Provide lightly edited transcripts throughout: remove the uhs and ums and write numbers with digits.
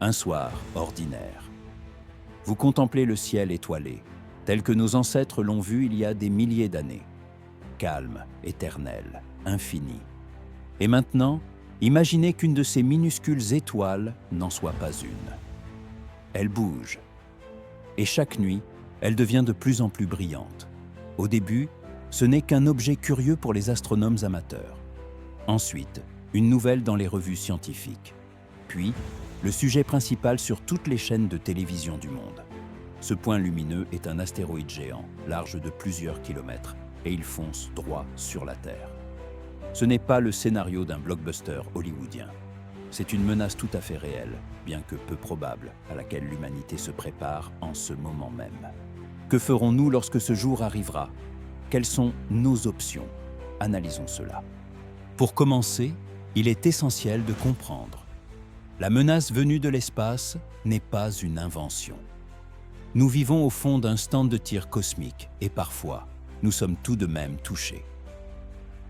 Un soir ordinaire. Vous contemplez le ciel étoilé, tel que nos ancêtres l'ont vu il y a des milliers d'années. Calme, éternel, infini. Et maintenant, imaginez qu'une de ces minuscules étoiles n'en soit pas une. Elle bouge. Et chaque nuit, elle devient de plus en plus brillante. Au début, ce n'est qu'un objet curieux pour les astronomes amateurs. Ensuite, une nouvelle dans les revues scientifiques. Puis, le sujet principal sur toutes les chaînes de télévision du monde. Ce point lumineux est un astéroïde géant, large de plusieurs kilomètres, et il fonce droit sur la Terre. Ce n'est pas le scénario d'un blockbuster hollywoodien. C'est une menace tout à fait réelle, bien que peu probable, à laquelle l'humanité se prépare en ce moment même. Que ferons-nous lorsque ce jour arrivera? Quelles sont nos options? Analysons cela. Pour commencer, il est essentiel de comprendre. La menace venue de l'espace n'est pas une invention. Nous vivons au fond d'un stand de tir cosmique et parfois, nous sommes tout de même touchés.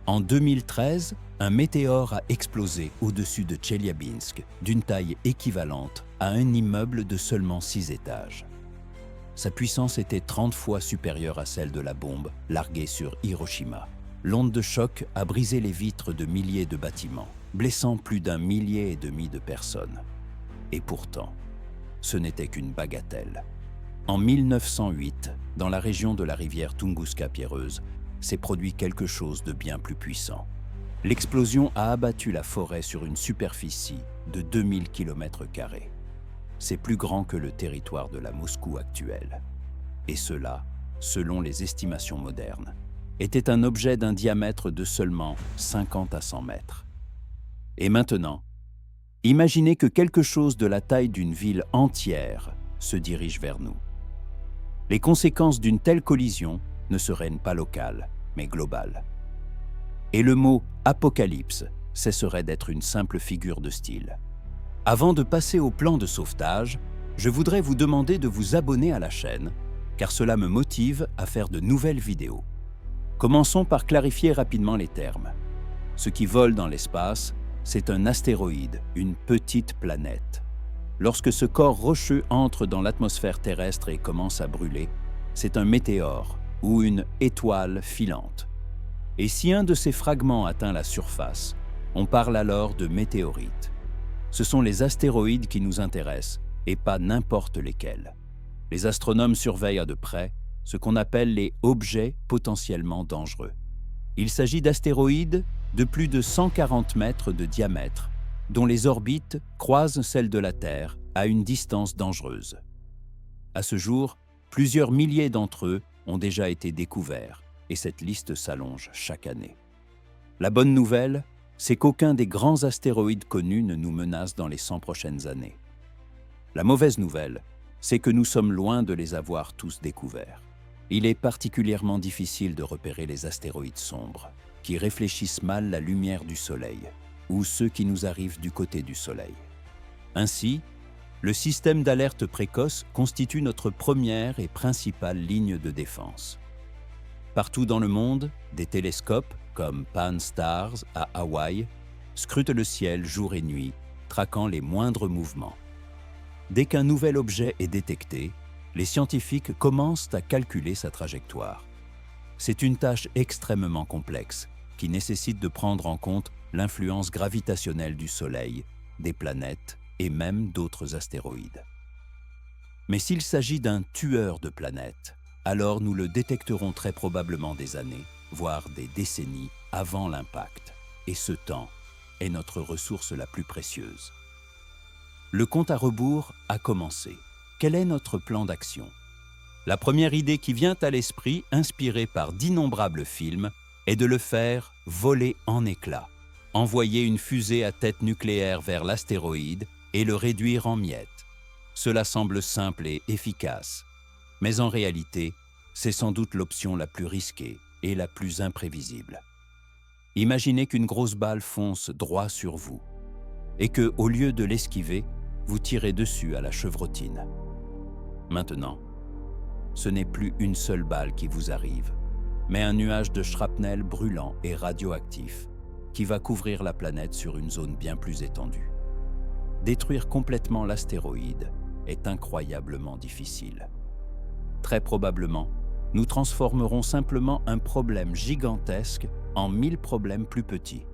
En 2013, un météore a explosé au-dessus de Tcheliabinsk d'une taille équivalente à un immeuble de seulement 6 étages. Sa puissance était 30 fois supérieure à celle de la bombe larguée sur Hiroshima. L'onde de choc a brisé les vitres de milliers de bâtiments, blessant plus d'1,5 millier de personnes. Et pourtant, ce n'était qu'une bagatelle. En 1908, dans la région de la rivière Tunguska-Pierreuse, s'est produit quelque chose de bien plus puissant. L'explosion a abattu la forêt sur une superficie de 2000 km². C'est plus grand que le territoire de la Moscou actuelle. Et cela, selon les estimations modernes, était un objet d'un diamètre de seulement 50 à 100 mètres. Et maintenant, imaginez que quelque chose de la taille d'une ville entière se dirige vers nous. Les conséquences d'une telle collision ne seraient pas locales, mais globales. Et le mot « apocalypse » cesserait d'être une simple figure de style. Avant de passer au plan de sauvetage, je voudrais vous demander de vous abonner à la chaîne, car cela me motive à faire de nouvelles vidéos. Commençons par clarifier rapidement les termes. Ce qui vole dans l'espace, c'est un astéroïde, une petite planète. Lorsque ce corps rocheux entre dans l'atmosphère terrestre et commence à brûler, c'est un météore ou une étoile filante. Et si un de ces fragments atteint la surface, on parle alors de météorite. Ce sont les astéroïdes qui nous intéressent et pas n'importe lesquels. Les astronomes surveillent à de près ce qu'on appelle les objets potentiellement dangereux. Il s'agit d'astéroïdes de plus de 140 mètres de diamètre, dont les orbites croisent celles de la Terre à une distance dangereuse. À ce jour, plusieurs milliers d'entre eux ont déjà été découverts, et cette liste s'allonge chaque année. La bonne nouvelle, c'est qu'aucun des grands astéroïdes connus ne nous menace dans les 100 prochaines années. La mauvaise nouvelle, c'est que nous sommes loin de les avoir tous découverts. Il est particulièrement difficile de repérer les astéroïdes sombres, qui réfléchissent mal la lumière du Soleil, ou ceux qui nous arrivent du côté du Soleil. Ainsi, le système d'alerte précoce constitue notre première et principale ligne de défense. Partout dans le monde, des télescopes, comme Pan-STARRS à Hawaï, scrutent le ciel jour et nuit, traquant les moindres mouvements. Dès qu'un nouvel objet est détecté, les scientifiques commencent à calculer sa trajectoire. C'est une tâche extrêmement complexe qui nécessite de prendre en compte l'influence gravitationnelle du Soleil, des planètes et même d'autres astéroïdes. Mais s'il s'agit d'un tueur de planètes, alors nous le détecterons très probablement des années, voire des décennies avant l'impact. Et ce temps est notre ressource la plus précieuse. Le compte à rebours a commencé. Quel est notre plan d'action? La première idée qui vient à l'esprit, inspirée par d'innombrables films, est de le faire voler en éclats, envoyer une fusée à tête nucléaire vers l'astéroïde et le réduire en miettes. Cela semble simple et efficace, mais en réalité, c'est sans doute l'option la plus risquée et la plus imprévisible. Imaginez qu'une grosse balle fonce droit sur vous et que, au lieu de l'esquiver, vous tirez dessus à la chevrotine. Maintenant, ce n'est plus une seule balle qui vous arrive, mais un nuage de shrapnel brûlant et radioactif qui va couvrir la planète sur une zone bien plus étendue. détruire complètement l'astéroïde est incroyablement difficile. Très probablement, nous transformerons simplement un problème gigantesque en 1000 problèmes plus petits,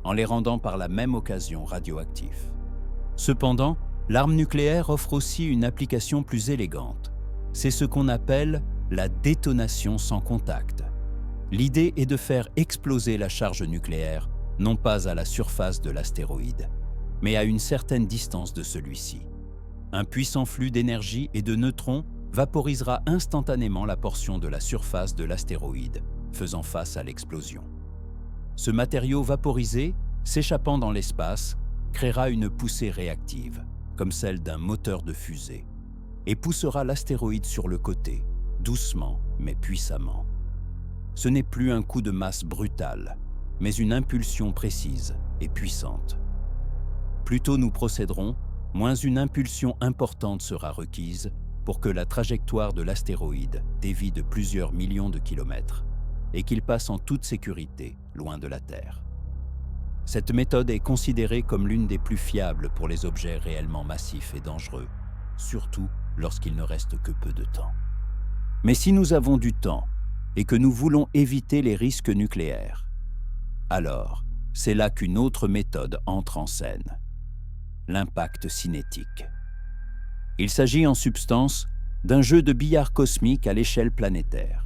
en les rendant par la même occasion radioactifs. Cependant, l'arme nucléaire offre aussi une application plus élégante. C'est ce qu'on appelle la détonation sans contact. L'idée est de faire exploser la charge nucléaire, non pas à la surface de l'astéroïde, mais à une certaine distance de celui-ci. Un puissant flux d'énergie et de neutrons vaporisera instantanément la portion de la surface de l'astéroïde, faisant face à l'explosion. Ce matériau vaporisé, s'échappant dans l'espace, créera une poussée réactive, comme celle d'un moteur de fusée, et poussera l'astéroïde sur le côté, doucement mais puissamment. Ce n'est plus un coup de masse brutal, mais une impulsion précise et puissante. Plus tôt nous procéderons, moins une impulsion importante sera requise pour que la trajectoire de l'astéroïde dévie de plusieurs millions de kilomètres et qu'il passe en toute sécurité loin de la Terre. Cette méthode est considérée comme l'une des plus fiables pour les objets réellement massifs et dangereux, surtout lorsqu'il ne reste que peu de temps. Mais si nous avons du temps et que nous voulons éviter les risques nucléaires, alors c'est là qu'une autre méthode entre en scène: l'impact cinétique. Il s'agit en substance d'un jeu de billard cosmique à l'échelle planétaire.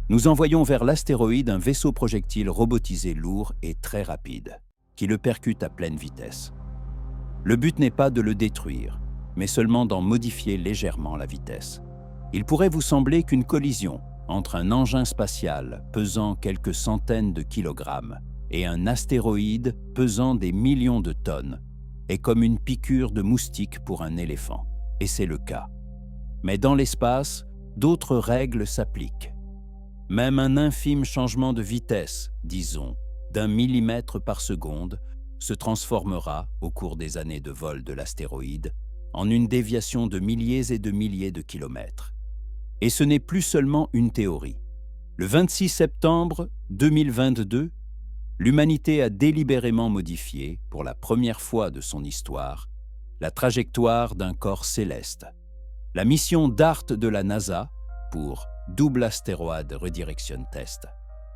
Nous envoyons vers l'astéroïde un vaisseau projectile robotisé lourd et très rapide, qui le percute à pleine vitesse. Le but n'est pas de le détruire, mais seulement d'en modifier légèrement la vitesse. Il pourrait vous sembler qu'une collision entre un engin spatial pesant quelques centaines de kilogrammes et un astéroïde pesant des millions de tonnes est comme une piqûre de moustique pour un éléphant, et c'est le cas. Mais dans l'espace, d'autres règles s'appliquent. Même un infime changement de vitesse, disons, d'1 millimètre par seconde, se transformera, au cours des années de vol de l'astéroïde, en une déviation de milliers et de milliers de kilomètres. Et ce n'est plus seulement une théorie. Le 26 septembre 2022, l'humanité a délibérément modifié, pour la première fois de son histoire, la trajectoire d'un corps céleste. La mission DART de la NASA, pour Double Asteroid Redirection Test,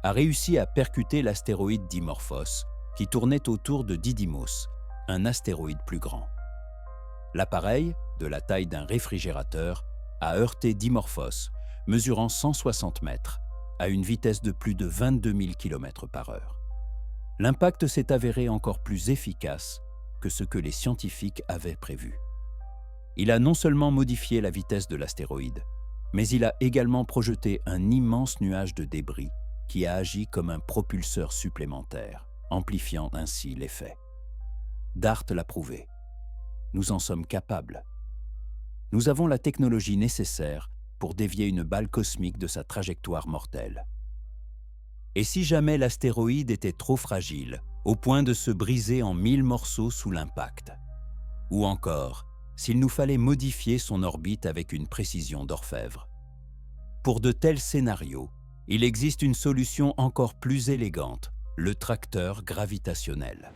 a réussi à percuter l'astéroïde Dimorphos, qui tournait autour de Didymos, un astéroïde plus grand. L'appareil, de la taille d'un réfrigérateur, a heurté Dimorphos, mesurant 160 mètres, à une vitesse de plus de 22 000 km/h. L'impact s'est avéré encore plus efficace que ce que les scientifiques avaient prévu. Il a non seulement modifié la vitesse de l'astéroïde, mais il a également projeté un immense nuage de débris qui a agi comme un propulseur supplémentaire, amplifiant ainsi l'effet. DART l'a prouvé. Nous en sommes capables. Nous avons la technologie nécessaire pour dévier une balle cosmique de sa trajectoire mortelle. Et si jamais l'astéroïde était trop fragile, au point de se briser en 1000 morceaux sous l'impact? Ou encore, s'il nous fallait modifier son orbite avec une précision d'orfèvre? Pour de tels scénarios, il existe une solution encore plus élégante, le tracteur gravitationnel.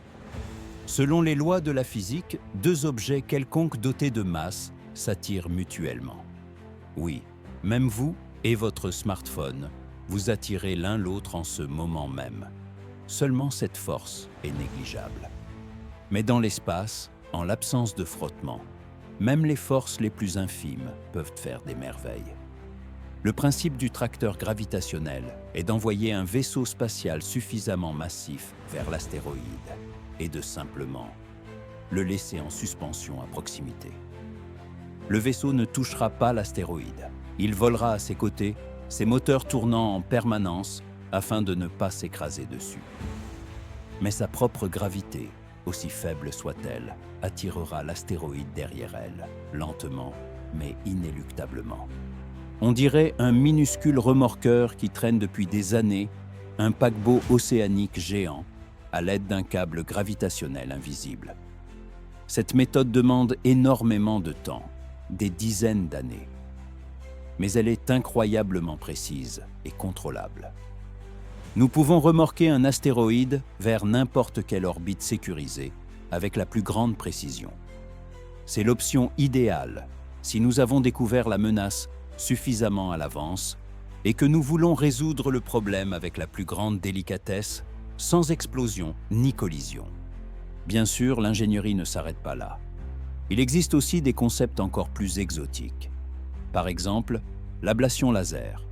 Selon les lois de la physique, deux objets quelconques dotés de masse s'attirent mutuellement. Oui, même vous et votre smartphone, vous attirez l'un l'autre en ce moment même. Seulement cette force est négligeable. Mais dans l'espace, en l'absence de frottement, même les forces les plus infimes peuvent faire des merveilles. Le principe du tracteur gravitationnel est d'envoyer un vaisseau spatial suffisamment massif vers l'astéroïde et de simplement le laisser en suspension à proximité. Le vaisseau ne touchera pas l'astéroïde. Il volera à ses côtés, ses moteurs tournant en permanence afin de ne pas s'écraser dessus. Mais sa propre gravité, aussi faible soit-elle, attirera l'astéroïde derrière elle, lentement mais inéluctablement. On dirait un minuscule remorqueur qui traîne depuis des années un paquebot océanique géant à l'aide d'un câble gravitationnel invisible. Cette méthode demande énormément de temps, des dizaines d'années. Mais elle est incroyablement précise et contrôlable. Nous pouvons remorquer un astéroïde vers n'importe quelle orbite sécurisée avec la plus grande précision. C'est l'option idéale si nous avons découvert la menace suffisamment à l'avance et que nous voulons résoudre le problème avec la plus grande délicatesse, sans explosion ni collision. Bien sûr, l'ingénierie ne s'arrête pas là. Il existe aussi des concepts encore plus exotiques. Par exemple, l'ablation laser.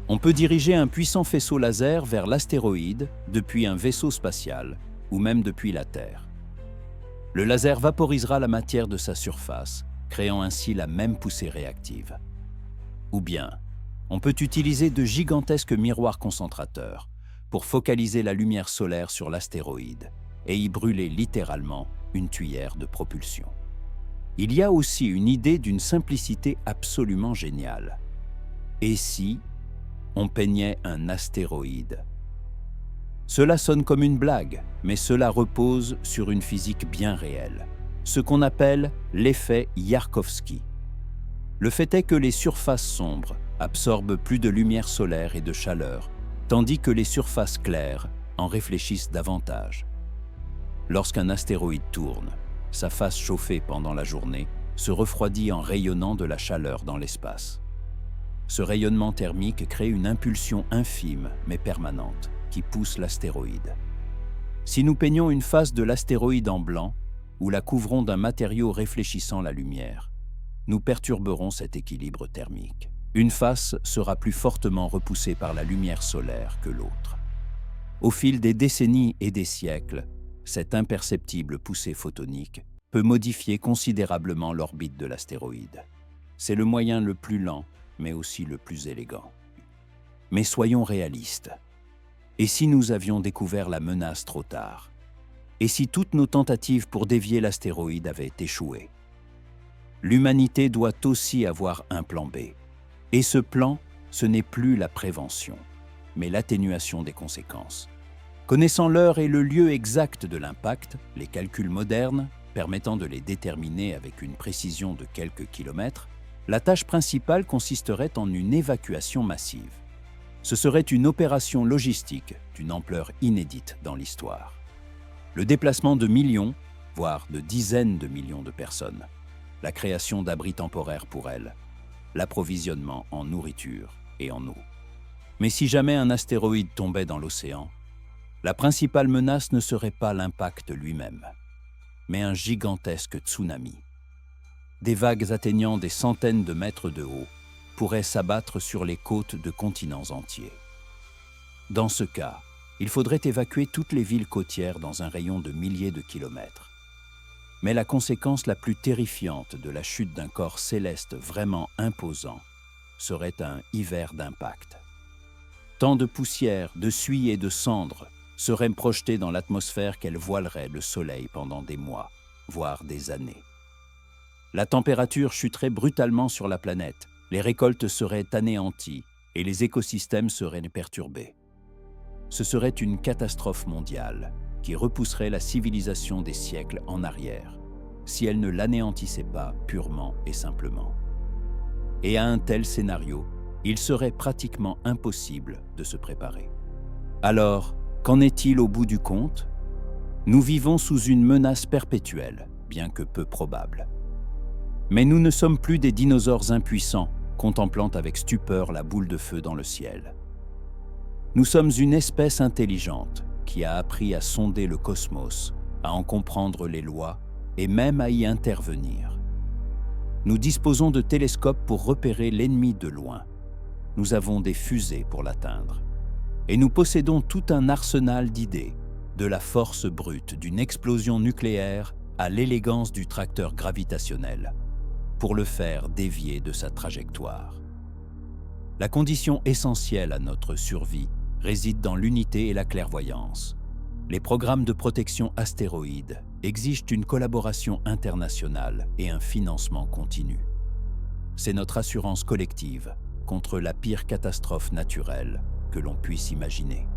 On peut diriger un puissant faisceau laser vers l'astéroïde depuis un vaisseau spatial ou même depuis la Terre. Le laser vaporisera la matière de sa surface, créant ainsi la même poussée réactive. Ou bien, on peut utiliser de gigantesques miroirs concentrateurs pour focaliser la lumière solaire sur l'astéroïde et y brûler littéralement une tuyère de propulsion. Il y a aussi une idée d'une simplicité absolument géniale. Et si on peignait un astéroïde? Cela sonne comme une blague, mais cela repose sur une physique bien réelle, ce qu'on appelle l'effet Yarkovsky. Le fait est que les surfaces sombres absorbent plus de lumière solaire et de chaleur, tandis que les surfaces claires en réfléchissent davantage. Lorsqu'un astéroïde tourne, sa face chauffée pendant la journée se refroidit en rayonnant de la chaleur dans l'espace. Ce rayonnement thermique crée une impulsion infime mais permanente qui pousse l'astéroïde. Si nous peignons une face de l'astéroïde en blanc ou la couvrons d'un matériau réfléchissant la lumière, nous perturberons cet équilibre thermique. Une face sera plus fortement repoussée par la lumière solaire que l'autre. Au fil des décennies et des siècles, cette imperceptible poussée photonique peut modifier considérablement l'orbite de l'astéroïde. C'est le moyen le plus lent, mais aussi le plus élégant. Mais soyons réalistes. Et si nous avions découvert la menace trop tard? Et si toutes nos tentatives pour dévier l'astéroïde avaient échoué? L'humanité doit aussi avoir un plan B. Et ce plan, ce n'est plus la prévention, mais l'atténuation des conséquences. Connaissant l'heure et le lieu exact de l'impact, les calculs modernes, permettant de les déterminer avec une précision de quelques kilomètres, la tâche principale consisterait en une évacuation massive. Ce serait une opération logistique d'une ampleur inédite dans l'histoire. Le déplacement de millions, voire de dizaines de millions de personnes, la création d'abris temporaires pour elles, l'approvisionnement en nourriture et en eau. Mais si jamais un astéroïde tombait dans l'océan, la principale menace ne serait pas l'impact lui-même, mais un gigantesque tsunami. Des vagues atteignant des centaines de mètres de haut pourraient s'abattre sur les côtes de continents entiers. Dans ce cas, il faudrait évacuer toutes les villes côtières dans un rayon de milliers de kilomètres. Mais la conséquence la plus terrifiante de la chute d'un corps céleste vraiment imposant serait un hiver d'impact. Tant de poussière, de suie et de cendres seraient projetées dans l'atmosphère qu'elle voilerait le soleil pendant des mois, voire des années. La température chuterait brutalement sur la planète, les récoltes seraient anéanties et les écosystèmes seraient perturbés. Ce serait une catastrophe mondiale qui repousserait la civilisation des siècles en arrière, si elle ne l'anéantissait pas purement et simplement. Et à un tel scénario, il serait pratiquement impossible de se préparer. Alors, qu'en est-il au bout du compte? Nous vivons sous une menace perpétuelle, bien que peu probable. Mais nous ne sommes plus des dinosaures impuissants, contemplant avec stupeur la boule de feu dans le ciel. Nous sommes une espèce intelligente qui a appris à sonder le cosmos, à en comprendre les lois et même à y intervenir. Nous disposons de télescopes pour repérer l'ennemi de loin. Nous avons des fusées pour l'atteindre. Et nous possédons tout un arsenal d'idées, de la force brute d'une explosion nucléaire à l'élégance du tracteur gravitationnel, pour le faire dévier de sa trajectoire. La condition essentielle à notre survie réside dans l'unité et la clairvoyance. Les programmes de protection astéroïdes exigent une collaboration internationale et un financement continu. C'est notre assurance collective contre la pire catastrophe naturelle que l'on puisse imaginer.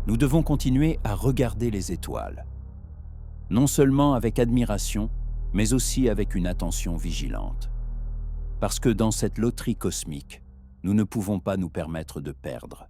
Nous devons continuer à regarder les étoiles, non seulement avec admiration, mais aussi avec une attention vigilante. Parce que dans cette loterie cosmique, nous ne pouvons pas nous permettre de perdre.